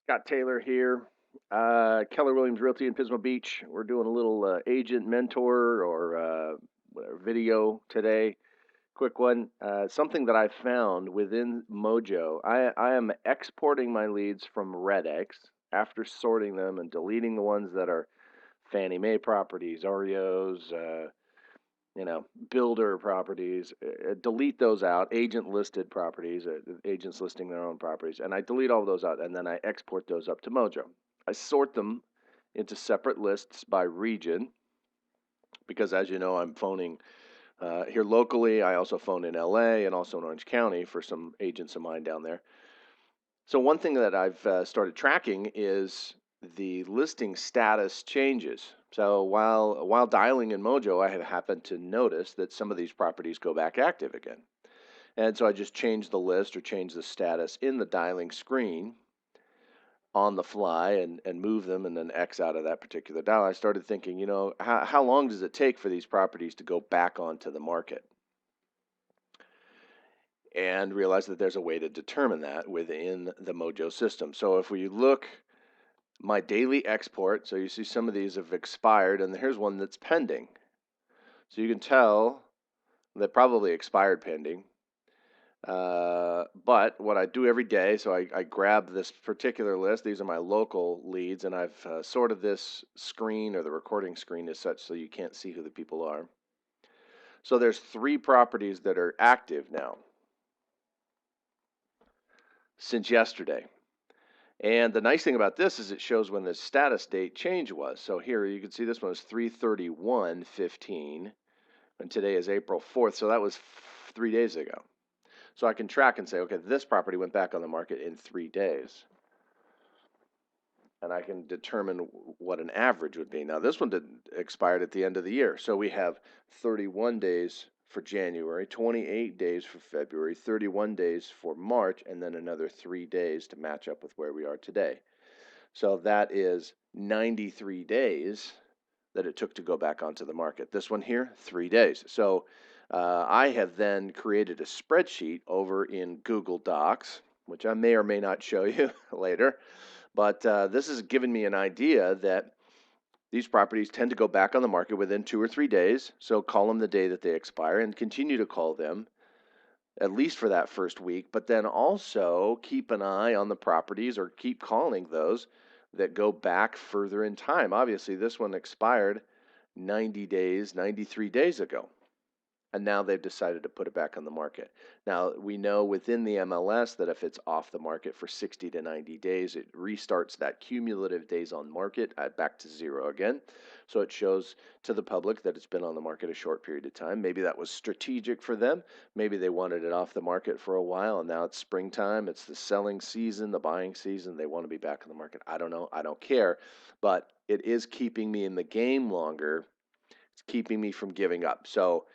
Scott Taylor here. Keller Williams Realty in Pismo Beach. We're doing a little agent mentor or whatever video today. Quick one. Something that I found within Mojo. I am exporting my leads from Redex after sorting them and deleting the ones that are Fannie Mae properties, REOs, builder properties. Delete those out. Agent listed properties, agents listing their own properties, and I delete all of those out, and then I export those up to Mojo. I sort them into separate lists by region because, as you know, I'm phoning here locally. I also phone in LA and also in Orange County for some agents of mine down there. So one thing that I've started tracking is the listing status changes. So while dialing in Mojo, I have happened to notice that some of these properties go back active again. And so I just changed the list or changed the status in the dialing screen on the fly and move them and then X out of that particular dial. I started thinking, how long does it take for these properties to go back onto the market? And realized that there's a way to determine that within the Mojo system. So if we look my daily export, so you see some of these have expired, and here's one that's pending. So you can tell that probably expired pending. But what I do every day, so I grab this particular list. These are my local leads, and I've sorted this screen or the recording screen as such so you can't see who the people are. So there's 3 properties that are active now since yesterday. And the nice thing about this is it shows when the status date change was. So here you can see this one was 3/31/15, and today is April 4th. So that was 3 days ago. So I can track and say, okay, this property went back on the market in 3 days. And I can determine what an average would be. Now this one expired at the end of the year. So we have 31 days for January, 28 days for February, 31 days for March, and then another 3 days to match up with where we are today. So that is 93 days that it took to go back onto the market. This one here, 3 days. So I have then created a spreadsheet over in Google Docs, which I may or may not show you later. But this has given me an idea that these properties tend to go back on the market within 2 or 3 days. So call them the day that they expire and continue to call them at least for that first week, but then also keep an eye on the properties or keep calling those that go back further in time. Obviously, this one expired 90 days, 93 days ago. And now they've decided to put it back on the market. Now, we know within the MLS that if it's off the market for 60 to 90 days, it restarts that cumulative days on market back to 0 again. So it shows to the public that it's been on the market a short period of time. Maybe that was strategic for them. Maybe they wanted it off the market for a while, and now it's springtime. It's the selling season, the buying season. They want to be back on the market. I don't know. I don't care. But it is keeping me in the game longer. It's keeping me from giving up. So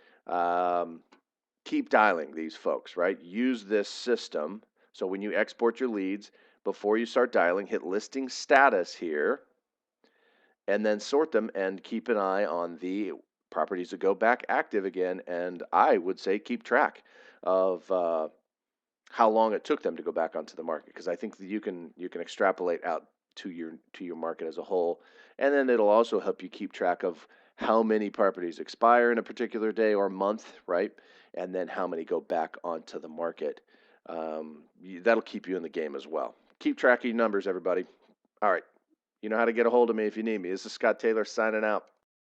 keep dialing these folks, right? Use this system. So when you export your leads, before you start dialing, hit listing status here and then sort them and keep an eye on the properties that go back active again. And I would say keep track of how long it took them to go back onto the market, because I think that you can extrapolate out to your market as a whole, and then it'll also help you keep track of how many properties expire in a particular day or month, right? And then how many go back onto the market. That'll keep you in the game as well. Keep track of your numbers, everybody. All right. You know how to get a hold of me if you need me. This is Scott Taylor signing out.